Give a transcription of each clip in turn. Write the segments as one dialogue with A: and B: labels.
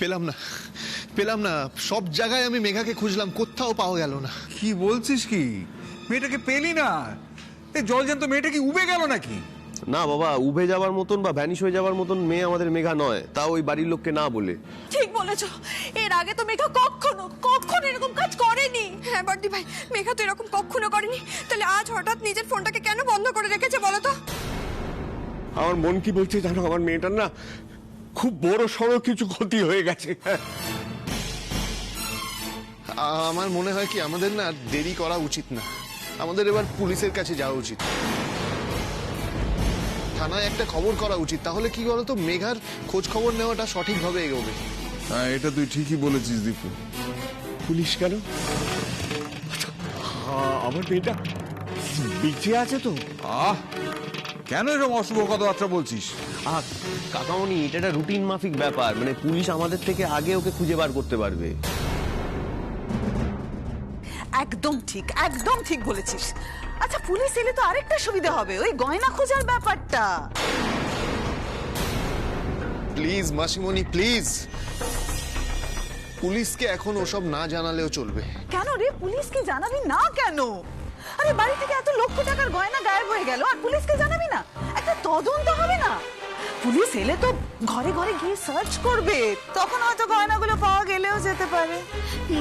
A: পেলাম না, পেলাম না। সব জায়গায় আমি মেঘাকে খুঁজলাম, কোথাও পাওয়া গেল না।
B: কি বলছিস কি? মেয়েটাকে পেলি না? এই জলজ্যান্ত মেয়েটা কি উবে গেল নাকি?
C: না বাবা, উবে যাওয়ার মতন বা ভ্যানিশ হয়ে যাওয়ার মতন মেয়ে আমাদের মেঘা নয়, তাও ওই বাড়ির লোককে না বলে।
D: ঠিক বলেছো, এর আগে তো মেঘা কখনো কখনো এরকম কাজ করেনি।
E: হ্যাঁ বর্দি ভাই, মেঘা তো এরকম কখনো করেনি। তাহলে আজ হঠাৎ নিজের ফোনটাকে কেন বন্ধ করে রেখেছে বলো তো?
C: আমার মন কি বলছে জানো, আমার মেয়েটার না খুব বড় সড়ো কিছু ক্ষতি হয়ে গেছে।
A: আমার মনে হয় কি আমাদের না দেরি করা উচিত না, আমাদের এবার পুলিশের কাছে যাওয়া উচিত, থানায় একটা খবর করা উচিত। তাহলে কি বলতো, মেঘার খোঁজ খবর নেওয়াটা সঠিকভাবে এগোবে।
B: হ্যাঁ, এটা তুই ঠিকই বলেছিস দীপু।
C: পুলিশ কেন? আমার মেয়েটা বেঁচে আছে তো?
B: কেন এরকম অশুভ কথাবার্তা বলছিস?
C: কাকামণি, এটা একটা রুটিন মাফিক ব্যাপার, মানে পুলিশ আমাদের থেকে আগে ওকে খুঁজে বার করতে পারবে।
D: একদম ঠিক, একদম ঠিক বলেছিস। আচ্ছা, পুলিশ এলে তো আরেকটা সুবিধা হবে, ওই গয়না খোঁজার ব্যাপারটা।
A: প্লিজ মাসিমণি, প্লিজ, পুলিশকে এখন ওসব না জানালেও চলবে।
D: কেন রে, পুলিশকে জানাবি না কেন? আরে বাড়ি থেকে এত লক্ষ টাকার গয়না গায়েব হয়ে গেল, আর পুলিশকে জানাবি না? একটা তদন্ত হবে না? পুলিশ এলে তো ঘরে ঘরে গিয়ে সার্চ করবে, তখন হয়তো গয়নাগুলো পাওয়া গেলেও যেতে পারে।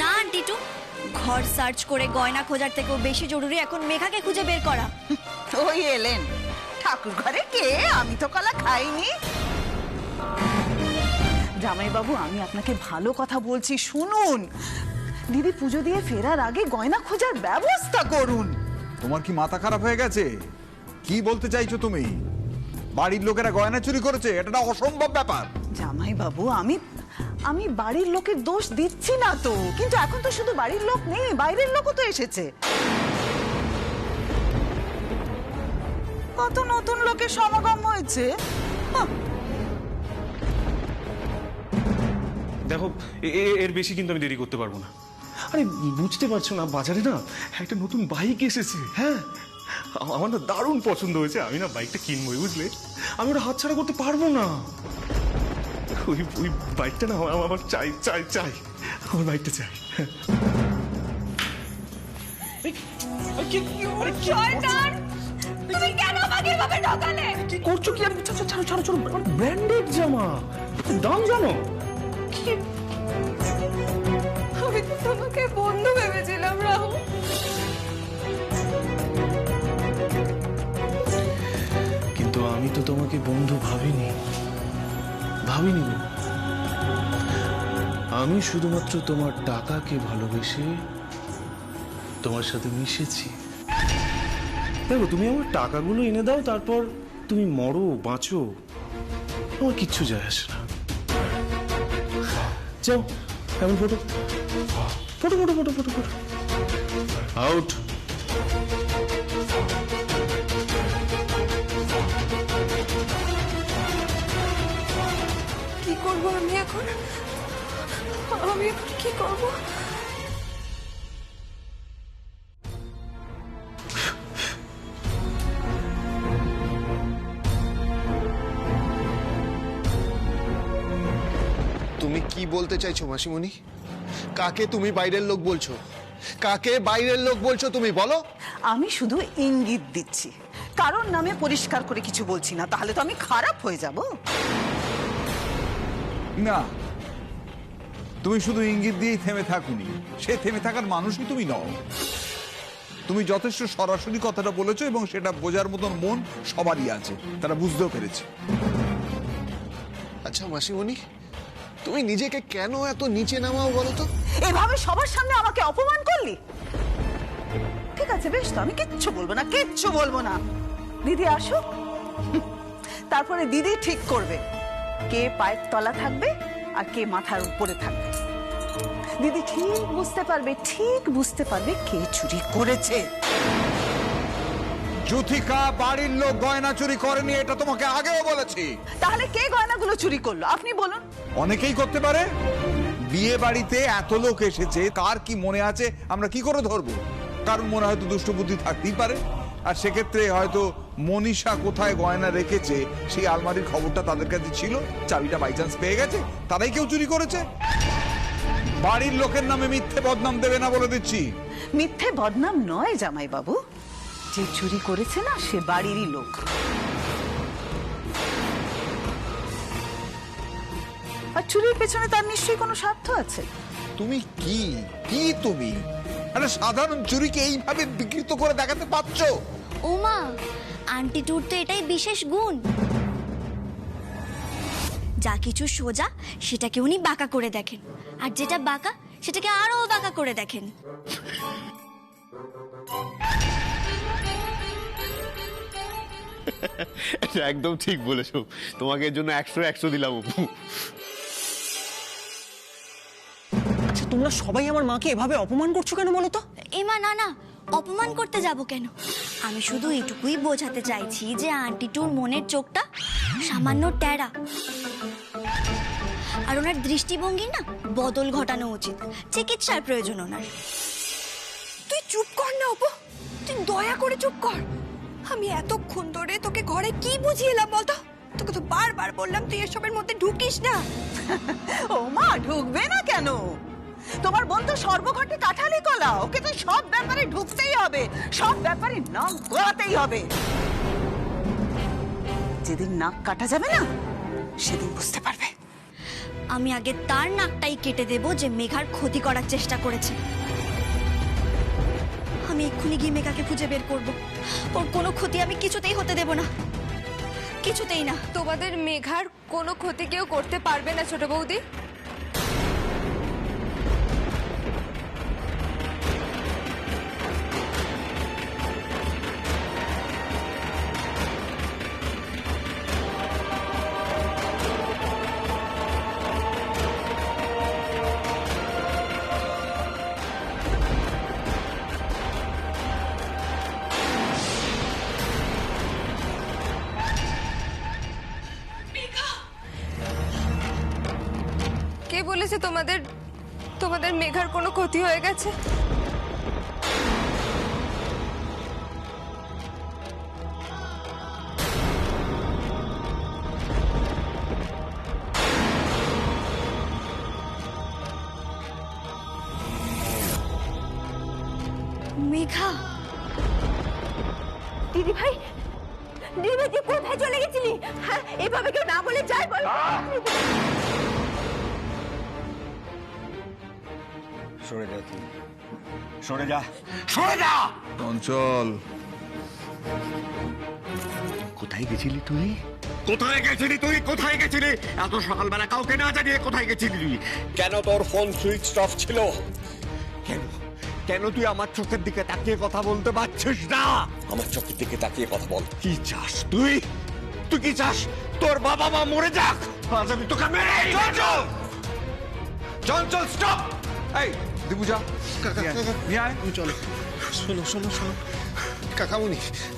E: না টিটু, ঘর সার্চ করে গয়না খোঁজার থেকেও বেশি জরুরি এখন মেঘাকে খুঁজে বের করা।
D: ওই এলেন ঠাকুর ঘরে কে? আমি তো কলা খাইনি। জামাইবাবু, আমি আপনাকে ভালো কথা বলছি, শুনুন। দিদি পুজো দিয়ে ফেরার আগে গয়না খোঁজার ব্যবস্থা করুন।
B: তোমার কি মাথা খারাপ হয়ে গেছে? কি বলতে চাইছো তুমি? বাড়ির লোকেরা গয়না চুরি করেছে, এটা একটা অসম্ভব ব্যাপার।
D: জামাইবাবু, আমি বাড়ির লোকের দোষ দিচ্ছি না তো, কিন্তু এখন তো শুধু বাড়ির লোক নেই, বাইরের লোকও তো এসেছে। কত নতুন লোকের সমাগম হয়েছে।
F: দেখো, এর বেশি কিন্তু আমি দেরি করতে পারবো না। আরে বুঝতে পারছো না, বাজারে না একটা নতুন বাইক এসেছে। হ্যাঁ, আমার না দারুণ পছন্দ হয়েছে। আমি না বাইকটা কিনবোই, বুঝলে? আমি ওটা হাতছাড়া করতে পারবো না। ওই বাইকটা না আমার চাই চাই চাই, আমার বাইকটা চাই।
E: শয়তান, তুমি কেন আমাকে এভাবে ঠকালে?
F: কি করছো কি? ছাড়ো ছাড়ো ছাড়ো, ব্র্যান্ডেড জামা, দাম জানো?
E: আমি তো তোমাকে বন্ধু ভেবেছিলাম রাহুল।
F: কিন্তু আমি তো তোমাকে বন্ধু ভাবিনি। গো। আমি শুধুমাত্র তোমার টাকাকে ভালোবেসে তোমার সাথে মিশেছি। দেখো, তুমি আমার টাকাগুলো এনে দাও, তারপর তুমি মরো বাঁচো, আমার কিচ্ছু যায় আসে না। যাও, এখন photo photo photo photo photo photo out.
E: কি করবো আমি এখন? আমি এখন কি করবো?
A: তুমি কি বলতে চাইছো মাসিমণি? কাকে তুমি বাইরের লোক বলছো? কাকে বাইরের লোক বলছো তুমি, বলো?
D: আমি শুধু ইঙ্গিত দিচ্ছি, কারণ নামে পরিষ্কার করে কিছু বলছি না, তাহলে তো আমি খারাপ হয়ে যাব।
B: না, তুমি শুধু ইঙ্গিত দিয়েই থেমে থাকুনি, সে থেমে থাকার মানুষই তুমি নও। তুমি যথেষ্ট সরাসরি কথাটা বলেছো, এবং সেটা বোঝার মতন মন সবারই আছে, তারা বুঝতেও পেরেছে।
A: আচ্ছা মাসিমণি, তুমি নিজেকে কেন এত নিচে নামাও বলো তো?
D: এভাবে সবার সামনে আমাকে অপমান করলি? ঠিক আছে, বেশ, তো আমি কিচ্ছু বলবো না, কিচ্ছু বলবো না। দিদি আসুক, তারপরে দিদি ঠিক করবে কে পায়ের তলা থাকবে আর কে মাথার উপরে থাকবে। দিদি ঠিক বুঝতে পারবে কে চুরি করেছে।
B: যুথিকা বাড়ির লোক গয়না চুরি করেনি, এটা তোমাকে আগেও বলেছি।
D: তাহলে কে গয়নাগুলো চুরি করলো আপনি বলুন।
B: অনেকেই করতে পারে। বিয়ে বাড়িতে এত লোক এসেছে, কার কি মনে আছে আমরা কি করে ধরবো? কারণ মনে হয়তো দুষ্ট বুদ্ধি থাকতেই পারে, আর সেক্ষেত্রে হয়তো মনীষা কোথায় গয়না রেখেছে সেই আলমারির খবরটা তাদের কাছে ছিল, চাবিটা বাই চান্স পেয়ে গেছে, তারাই কেউ চুরি করেছে। বাড়ির লোকের নামে মিথ্যে বদনাম দেবে না বলে দিচ্ছি।
D: মিথ্যে বদনাম নয় জামাই বাবু, যে চুরি করেছে না সে বাড়িরই লোক। আর চুরির পেছনে তার নিশ্চয়ই কোনো স্বার্থ আছে।
B: তুমি কি তুমি একটা সাধারণ চুরিকে এইভাবে বিকৃত করে দেখাতে পারছো?
E: ওমা, আন্টি টুর তো এটাই বিশেষ গুণ। যা কিছু সোজা সেটাকে উনি বাঁকা করে দেখেন, আর যেটা বাঁকা সেটাকে আরো বাঁকা করে দেখেন।
C: একদম ঠিক বলেছো, তোমাকে এর জন্য 100 দিলাম অপু।
G: আচ্ছা, তোমরা সবাই আমার মাকে এভাবে অপমান করছো কেন বলো তো?
E: এমা না না, অপমান করতে যাব কেন? আমি শুধু এটুকুই বোঝাতে চাইছি যে আন্টি টুর মনের চোখটা সামান্য টেরা, আর ওনার দৃষ্টিভঙ্গি না বদল ঘটানো উচিত, চিকিৎসার প্রয়োজন ওনার।
H: তুই চুপ কর না অপু, তুই দয়া করে চুপ কর। আমি এতক্ষণ ধরে তোকে ঘরে কি বুঝিয়েলাম বলতো? তোকে তো বারবার বললাম তুই এসবের মধ্যে ঢুকিস না।
D: ও মা, ঢুকবে না কেন? তোমার বোন তো সর্বঘটে কাঠালি কলা, ওকে তো সব ব্যাপারে ঢুকতেই হবে, সব ব্যাপারে নাক গলাতেই হবে। যেদিন নাক কাটা যাবে না সেদিন বুঝতে পারবে।
E: আমি আগে তার নাকটাই কেটে দেব যে মেঘার ক্ষতি করার চেষ্টা করেছে। আমি এক্ষুনি গিয়ে মেঘাকে খুঁজে বের করব, ওর কোনো ক্ষতি আমি কিছুতেই হতে দেব না, কিছুতেই না।
H: তোমাদের মেঘার কোনো ক্ষতি কেউ করতে পারবে না ছোট বৌদি। কে বলেছে তোমাদের মেঘার কোনো ক্ষতি হয়ে গেছে?
E: মেঘা,
H: দিদি ভাই তুই কোথায় চলে গেছিলি? হ্যাঁ, এভাবে কেউ না বলে যায় বল।
C: সরে যা তুই, সরে যা, সরে যা।
B: চঞ্চল,
C: কোথায় গেছিলি তুই? কোথায় গেছিলি তুই? কোথায় গেছিলি এত সকালবেলা কাউকে না জানিয়ে? কোথায় গেছিলি তুই? কেন তোর ফোন সুইচ অফ ছিল? কেন কেন তুই আমার চোখের দিকে তাকিয়ে কথা বলতে পারছিস না? আমার চোখের দিকে তাকিয়ে কথা বল। কি চাস তুই? তুই কি চাস তোর বাবা মা মরে যাক? আজ আমি তোকে মেরে চঞ্চল, চঞ্চল স্টপ।
B: এই দিপুজা, নিয়ে আয়।
A: চলো, শোনো শোনো শোনো,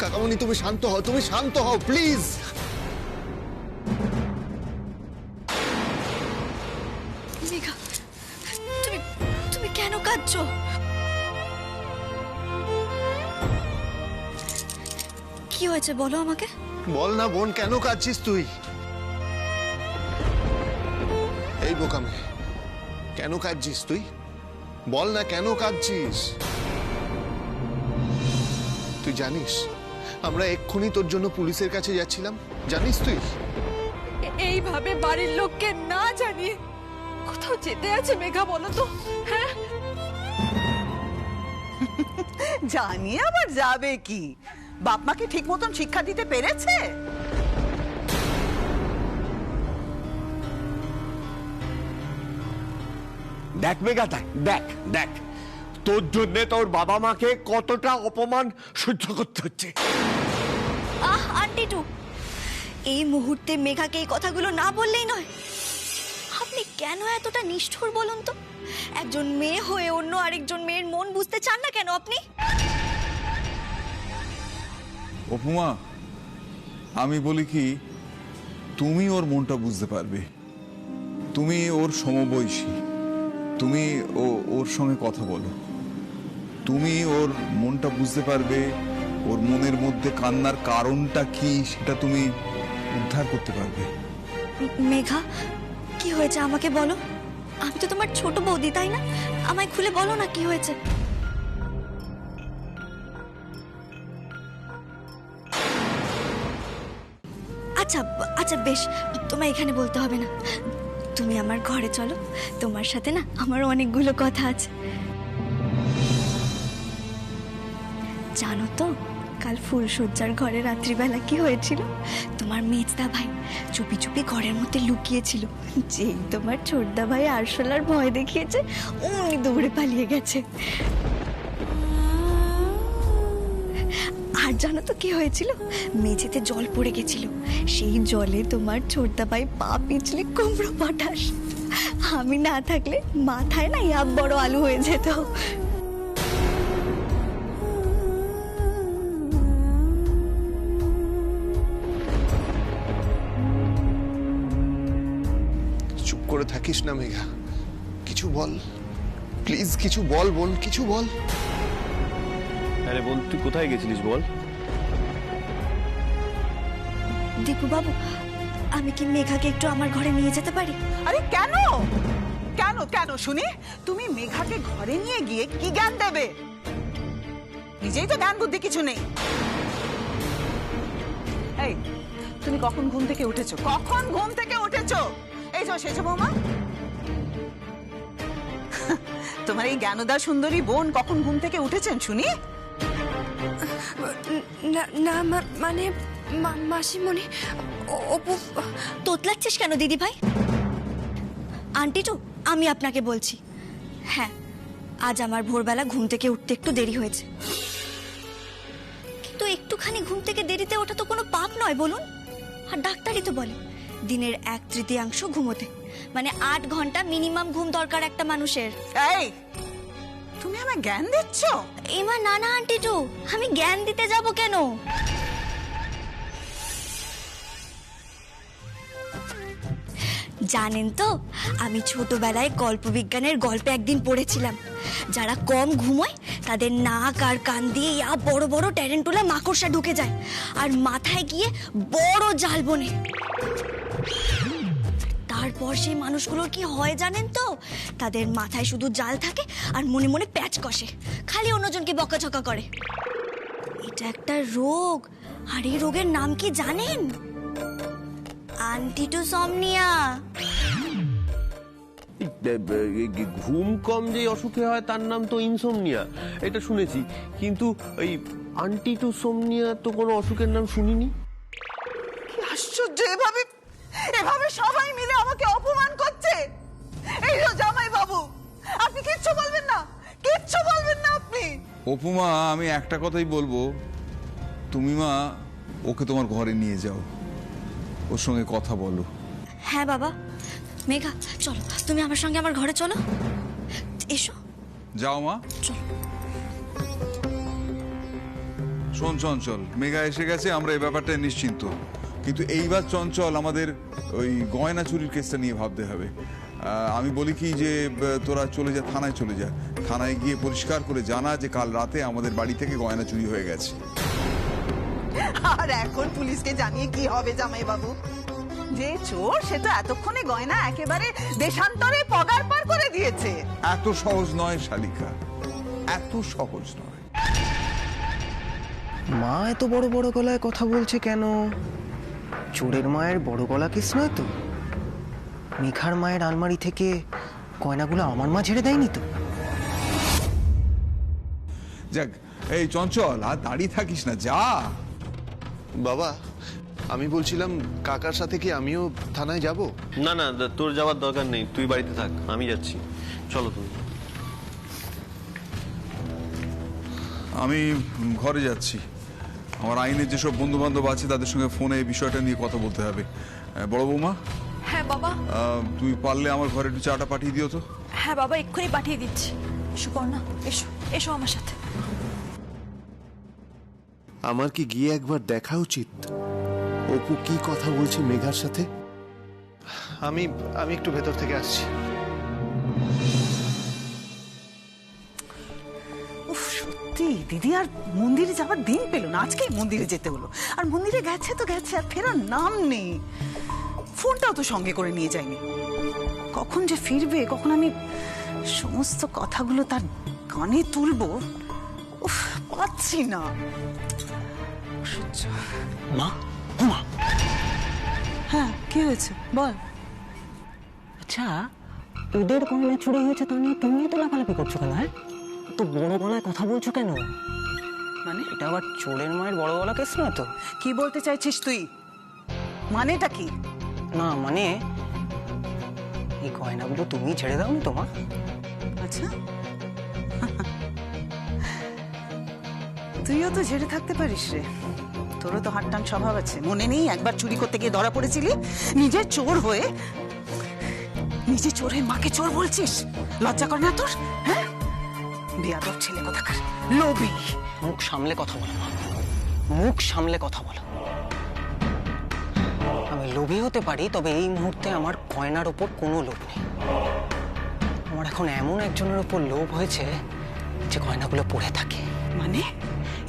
A: কাকামণি তুমি শান্ত হও, তুমি শান্ত হও প্লিজ।
E: মেঘা, তুমি কেন কাঁদছো? কি হয়েছে বলো আমাকে।
A: বল না বোন, কেন কাঁদছিস তুই? এই বোকামে, কেন কাঁদছিস তুই? বল না কেন কাঁদছিস? তুই জানিস আমরা এক্ষুনি তোর জন্য পুলিশের কাছে যাচ্ছিলাম, জানিস তুই?
H: এইভাবে বাড়ির লোককে না জানিয়ে কোথাও যেতে আছে মেঘা বলো তো? হ্যাঁ,
D: জানিয়ে আবার যাবে কি? বাপ মাকে ঠিক মতন শিক্ষা দিতে পেরেছে?
C: দেখ মেঘা, দেখ দেখ তোর জন্য তোর বাবা মাকে কতটা অপমান সহ্য করতে হচ্ছে।
E: আহ আন্টি টু, এই মুহূর্তে মেঘাকে এই কথাগুলো না বললেই নয়। আপনি কেন এতটা নিষ্ঠুর বলুন তো? একজন মেয়ে হয়ে অন্য আরেকজন মেয়ের মন বুঝতে চান না কেন আপনি?
B: অপুমা, আমি বলি কি, তুমি ওর মনটা বুঝতে পারবে, তুমি ওর সমবয়সী, তুমি ওর সঙ্গে কথা বলো, তুমি ওর মনটা বুঝতে পারবে, ওর মনের মধ্যে কান্নার কারণটা কি সেটা তুমি উদ্ধার করতে পারবে।
E: মেঘা, কি হয়েছে আমাকে বলো। আমি তো তোমার ছোট বৌদি, তাই না? আমায় খুলে বলো না কি হয়েছে। আচ্ছা আচ্ছা বেশ, তোমায় এখানে বলতে হবে না। তুমি আমার ঘরে চলো, তোমার সাথে না আমার অনেকগুলো কথা আছে। জানো তো কাল ফুলসজ্জার ঘরে রাত্রিবেলা কি হয়েছিল? তোমার মেজদা ভাই চুপি চুপি ঘরের মধ্যে লুকিয়েছিল। যেই তোমার ছোটদা ভাই আরশোলার ভয় দেখিয়েছে, অমনি দৌড়ে পালিয়ে গেছে। আর জানো তো কি হয়েছিল? মেঝেতে জল পড়ে গেছিল, সেই জলে তোমার ছোটদা ভাই পা পিছলে কুমড়ো পটাশ। আমি না থাকলে মাথায় না এক বড় আলু হয়ে যেত।
A: চুপ করে থাকিস না মেঘা, কিছু বল প্লিজ, কিছু বল বোন, কিছু বল।
I: আরে বোন, তুই কোথায় গেছিলিস বল?
E: দীপু বাবু, আমি কি মেঘাকে একটু আমার ঘরে নিয়ে যেতে পারি?
D: আরে কেন কেন কেন শুনি? তুমি মেঘাকে ঘরে নিয়ে গিয়ে কি জ্ঞান দেবে? নিজেই তো জ্ঞান বুদ্ধি কিছু নেই। এই, তুমি কখন ঘুম থেকে উঠেছো? কখন ঘুম থেকে উঠেছো? এই যে সেজো বৌমা, তোমার এই জ্ঞানদা সুন্দরী বোন কখন ঘুম থেকে উঠেছেন শুনি?
H: না না মানে মাসিমণি, অপু।
E: তোতলাচ্ছিস কেন দিদি ভাই? আন্টি টু, আমি আপনাকে বলছি, হ্যাঁ আজ আমার ভোরবেলা ঘুম থেকে উঠতে একটু দেরি হয়েছে। কিন্তু একটুখানি ঘুম থেকে দেরিতে ওঠা তো কোনো পাপ নয় বলুন। আর ডাক্তারই তো বলে দিনের 1/3 ঘুমোতে, মানে 8 ঘন্টা মিনিমাম ঘুম দরকার একটা মানুষের।
D: এই, তুমি আমায় জ্ঞান দিচ্ছ?
E: এমা না না আন্টি টু, আমি জ্ঞান দিতে যাব কেন? জানেন তো, আমি ছোটবেলায় কল্পবিজ্ঞানের গল্পে একদিন পড়েছিলাম, যারা কম ঘুমোয় তাদের নাক আর কান দিয়ে বড় বড় ট্যারেন্টুলা মাকড়সা ঢুকে যায় আর মাথায় গিয়ে বড় জাল বোনে। তারপর সেই মানুষগুলোর কি হয় জানেন তো? তাদের মাথায় শুধু জাল থাকে আর মনে মনে প্যাচ কষে, খালি অন্যজনকে বকাঝকা করে। এটা একটা রোগ, আর এই রোগের নাম কি জানেন? আন্টিটোসমনিয়া।
I: ঘুম কম যে অসুখে হয় তার নাম তো ইনসোমনিয়া, এটা শুনেছি, কিন্তু ওই আন্টিটোসোমনিয়া তো কোনো অসুখের নাম শুনিনি।
D: কি আশ্চর্য, এভাবে এভাবে সবাই মিলে আমাকে অপমান করছে। এই জামাই বাবু, আপনি কিচ্ছু বলবেন না, কিচ্ছু বলবেন না আপনি?
B: অপুমা, আমি একটা কথাই বলবো, তুমি মা ওকে তোমার ঘরে নিয়ে যাও, ওর সঙ্গে কথা বলো।
E: হ্যাঁ বাবা। মেঘা চলো, তুমি আমার সঙ্গে আমার ঘরে চলো, এসো।
B: যাও মা।
E: চলো।
B: শোন চঞ্চল, মেঘা এসে গেছে, আমরা এই ব্যাপারটা নিশ্চিন্ত, কিন্তু এইবার চঞ্চল আমাদের ওই গয়না চুরির কেসটা নিয়ে ভাবতে হবে। আমি বলি কি যে তোরা চলে যা, থানায় চলে যা, থানায় গিয়ে পরিষ্কার করে জানা যে কাল রাতে আমাদের বাড়ি থেকে গয়না চুরি হয়ে গেছে।
D: আর এখন পুলিশকে জানিয়ে কি হবে জামাই বাবু? যে চোর সে তো এতক্ষণে গয়না একেবারে দেশান্তরে পগার পার করে দিয়েছে।
B: এত সহজ নয় শালিকা, এত সহজ নয়।
G: মা এত বড় বড় গলায় কথা বলছে কেন? চোরের মায়ের বড় গলা কেস নয় তো? মেঘার মায়ের আলমারি থেকে গয়নাগুলো আমার মা ঝেড়ে দেয়নি তো?
B: যাক, এই চঞ্চল আর দাঁড়িয়ে থাকিস না, যা।
A: বাবা, আমি বলছিলাম কাকার সাথে কি আমিও থানায় যাব?
I: না না, তোর যাওয়ার দরকার নেই, তুই বাড়িতে থাক, আমি যাচ্ছি। চলো তুমি।
B: আমি ঘরে যাচ্ছি, আমার আইনের যেসব বন্ধু বান্ধব আছে তাদের সঙ্গে ফোনে এই বিষয়টা নিয়ে কথা বলতে হবে। বড় বৌমা,
H: হ্যাঁ বাবা।
B: তুমি পারলে আমার ঘরে একটু চাটা পাঠিয়ে দিও তো।
H: হ্যাঁ বাবা, এক্ষুনি পাঠিয়ে দিচ্ছি। এসো কর্ণা, এসো এসো আমার সাথে।
A: আমার কি গিয়ে একবার দেখা উচিত? অপু কি কথা বলছে মেঘার সাথে? আমি একটু ভেতর থেকে আসছি।
D: উফ, সত্যি দিদি আর মন্দিরে যাবার দিন পেল না, আজকেই মন্দিরে যেতে হলো। আর মন্দিরে গেছে তো গেছে, আর ফেরার নাম নেই। ফোনটাও তো সঙ্গে করে নিয়ে যায়নি। কখন যে ফিরবে, কখন আমি সমস্ত কথাগুলো তার কানে তুলবো, উফ, পাচ্ছি না। সহ্য।
G: মা, ও মা,
D: হ্যাঁ, কি হয়েছে বল।
G: আচ্ছা ওদের গয়না চুরি হয়েছে তা নিয়ে তুমি তো লাফালাফি করছো কেন? হ্যাঁ, তো বড় গলায় কথা বলছো কেন?
D: মানে
G: এটা আবার চোরের মায়ের বড় গলা কেস নয় তো?
D: কি বলতে চাইছিস তুই? মানেটা কি?
G: না মানে এই গয়নাগুলো তুমি ছেড়ে দাওনি তো মা?
D: আচ্ছা, তুইও তো ঝেড়ে থাকতে পারিস রে। তোরও তো হাটটান স্বভাব আছে। মনে নেই একবার চুরি করতে গিয়ে ধরা পড়েছিলি? নিজে চোর হয়ে নিজে চোরের মাকে চোর বলছিস? লজ্জা করে না তোর? হ্যাঁ, বেয়াদব ছেলে কোথাকার, লোভী।
G: মুখ সামলে কথা বলো মা, মুখ সামলে কথা বলো। আমি লোভী হতে পারি, তবে এই মুহূর্তে আমার গয়নার ওপর কোনো লোভ নেই। আমার এখন এমন একজনের ওপর লোভ হয়েছে যে গয়নাগুলো পড়ে থাকে।
D: মানে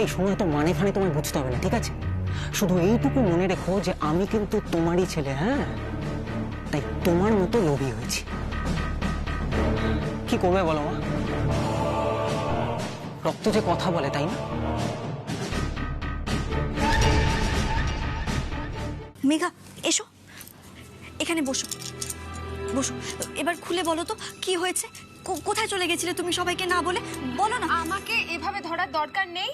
G: এই সময় তো মানে ফানে তোমায় বুঝতে হবে না, ঠিক আছে? শুধু এইটুকু মনে রেখো যে আমি কিন্তু তোমারই ছেলে। হ্যাঁ, তাই তোমার মতো লোভী হয়েছি। কি করবে বলো মা? রক্ত যে কথা বলে, তাই না?
E: মেঘা এসো, এখানে বসো বসো। এবার খুলে বলো তো কি হয়েছে, কোথায় চলে গেছিলে তুমি সবাইকে না বলে? বলো না।
H: আমাকে এভাবে ধরার দরকার নেই,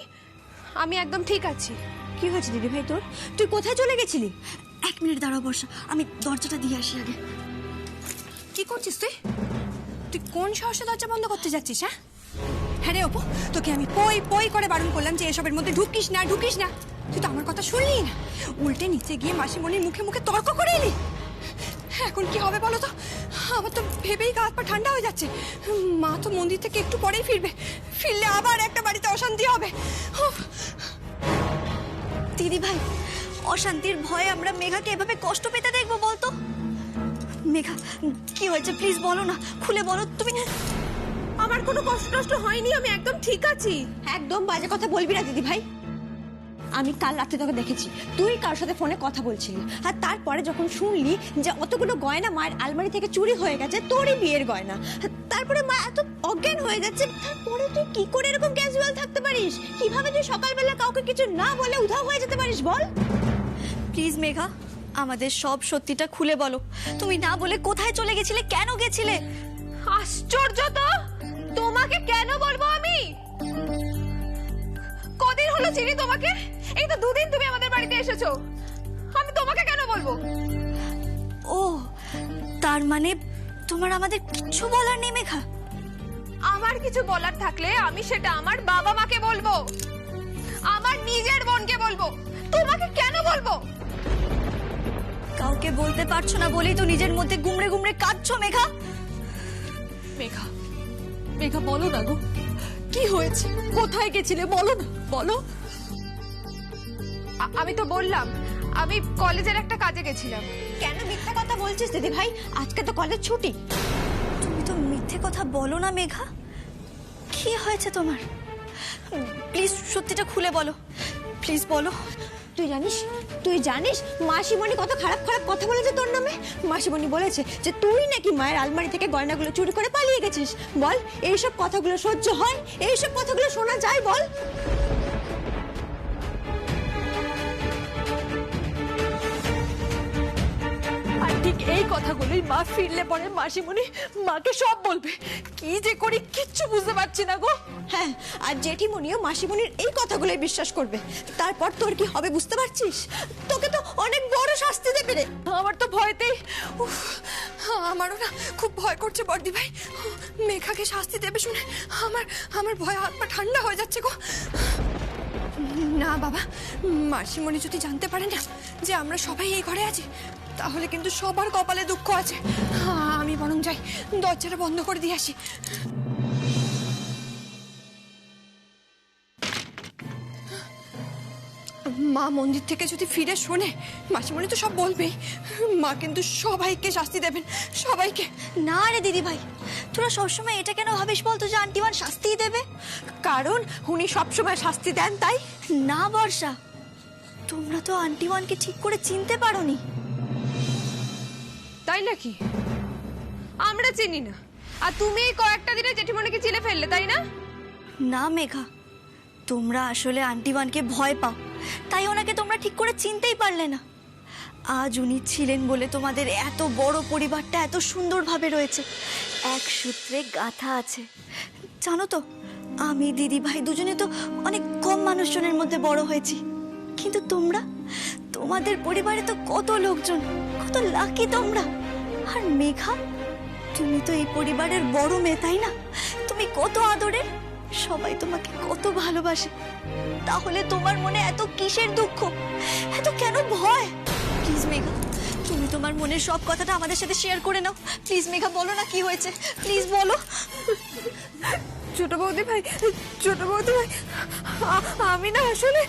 H: আমি একদম ঠিক আছি।
E: কি হয়েছে দিদি ভাই তোর? তুই কোথায় চলে গেছিলি? 1 মিনিট দাঁড়াও বর্ষা, আমি দরজাটা দিয়ে আসি আগে।
H: কি করছিস তুই? তুই কোন সাহসে দরজা বন্ধ করতে যাচ্ছিস? হ্যাঁ হ্যাঁ রে অপু, তোকে আমি পই পই করে বারণ করলাম যে এসবের মধ্যে ঢুকিস না ঢুকিস না। তুই তো আমার কথা শুনলি না, উল্টে নিচে গিয়ে মাসিমণির মুখে মুখে তর্ক করে এলি। এখন কি হবে বলো তো? আমার তো ভেবেই গা হাত পা ঠান্ডা হয়ে যাচ্ছে। মা তো মন্দির থেকে একটু পরেই ফিরবে, ফিরলে আবার একটা বাড়িতে অশান্তি হবে। উফ,
E: দিদি ভাই, অশান্তির ভয়ে আমরা মেঘাকে এভাবে কষ্ট পেতে দেখবো বলতো? মেঘা কি হয়েছে প্লিজ বলো না, খুলে বলো তুমি।
H: আমার কোনো কষ্ট নষ্ট হয়নি, আমি একদম ঠিক আছি।
E: একদম বাজে কথা বলবি না দিদি ভাই। আমি কাল রাতে তোকে দেখেছি তুই কার সাথে ফোনে কথা বলছিলি, আর তারপরে যখন শুনলি যে অতগুলো গয়না মায়ের আলমারি থেকে চুরি হয়ে গেছে, তোরই বিয়ের গয়না, তারপরে মা এত অজ্ঞান হয়ে যাচ্ছে, তারপরে তুই কি করে এরকম ক্যাজুয়াল থাকতে পারিস? কিভাবে তুই সকালবেলা কাউকে কিছু না বলে উধাও হয়ে যেতে পারিস বল? প্লিজ মেঘা, আমাদের সব সত্যিটা খুলে বলো। তুমি না বলে কোথায় চলে গেছিলে, কেন গেছিলে?
H: আশ্চর্য তো, তোমাকে কেন বলবো আমি? কদিন হলো চিনি তোমাকে, এই তো 2 দিন তুমি আমাদের বাড়িতে এসেছো, আমি তোমাকে কেন বলবো?
E: ও তার মানে তোমার আমাদের কিচ্ছু বলার নেই মেঘা?
H: আমার কিছু বলার থাকলে আমি সেটা আমার বাবা মাকে বলবো, আমার নিজের বোনকে বলবো, তোমাকে কেন বলবো?
E: কাউকে বলতে পারছো না বলেই তো নিজের মধ্যে গুমড়ে গুমড়ে কাঁদছো মেঘা।
H: মেঘা, মেঘা বলো না গো, কি হয়েছে? কোথায় গেছিলে বলো না, বলো। আমি তো বললাম আমি কলেজের একটা কাজে গেছিলাম।
E: কেন মিথ্যে কথা বলছিস দিদি ভাই? আজকে তো কলেজ ছুটি। তুমি তো মিথ্যে কথা বলো না মেঘা। কি হয়েছে তোমার? প্লিজ সত্যিটা খুলে বলো, প্লিজ বলো।
H: তুই জানিস মাসিমণি কত খারাপ খারাপ কথা বলেছে তোর নামে? মাসিমণি বলেছে যে তুই নাকি মায়ের আলমারি থেকে গয়নাগুলো চুরি করে পালিয়ে গেছিস। বল, এইসব কথাগুলো সহ্য হয়? এইসব কথাগুলো শোনা যায় বল? আর ঠিক এই কথাগুলোই মা ফিরলে পরে মাসিমণি মাকে সব বলবে। কি যে করি কিচ্ছু বুঝতে পারছি না গো। হ্যাঁ, আর জেঠিমণিও মাসিমণির এই কথাগুলোই বিশ্বাস করবে। তারপর তোর কি হবে বুঝতে পারছিস? তোকে তো অনেক বড় শাস্তি দেবে রে। আমার তো ভয়তেই আমারও না খুব ভয় করছে বর্দি ভাই। মেঘাকে শাস্তি দেবে শুনে আমার ভয় হাত পা ঠান্ডা হয়ে যাচ্ছে গো। না বাবা, মাসিমণি যদি জানতে পারে না যে আমরা সবাই এই ঘরে আছি, তাহলে কিন্তু সবার কপালে দুঃখ আছে। আমি বরং যাই, দরজাটা বন্ধ করে দিয়ে আসি। মা মন্দির থেকে যদি ফিরে শোনে, মাসিমণি তো সব বলবেই। মা কিন্তু সবাইকে শাস্তি দেবেন, সবাইকে।
E: না রে দিদি ভাই, তোরা সবসময় এটা কেন ভাবিস বলতো যে আন্টিমান শাস্তি দেবে?
H: কারণ উনি সবসময় শাস্তি দেন তাই।
E: না বর্ষা, তোমরা তো আন্টিমানকে ঠিক করে চিনতে পারোনি।
H: তাই নাকি? আমরা চিনি না, আর তুমি এই কয়েকটা দিনে জেঠিমণিকে চিনে ফেললে, তাই না?
E: না মেঘা, তোমরা আসলে আন্টিমানকে ভয় পাও, তাই ওনাকে তোমরা ঠিক করে চিনতেই পারলে না। আজ উনি ছিলেন বলে তোমাদের এত বড় পরিবারটা এত সুন্দরভাবে রয়েছে, এক সূত্রে গাঁথা আছে। জানো তো, আমি দিদি ভাই দুজনে তো অনেক কম মানুষজনের মধ্যে বড় হয়েছি, কিন্তু তোমরা, তোমাদের পরিবারে তো কত লোকজন, কত লাকি তোমরা। আর মেঘা, তুমি তো এই পরিবারের বড় মেয়ে, তাই না? তুমি কত আদরের, সবাই তোমাকে কত ভালোবাসে। তাহলে তোমার মনে এত কিসের দুঃখ, এত কেন ভয়? প্লিজ মেঘা, তুমি তোমার মনের সব কথাটা আমাদের সাথে শেয়ার করে নাও। প্লিজ মেঘা, বলো না কি হয়েছে, প্লিজ বলো।
H: ছোট বৌদি ভাই, ছোট বৌদি ভাই, আমি না আসলে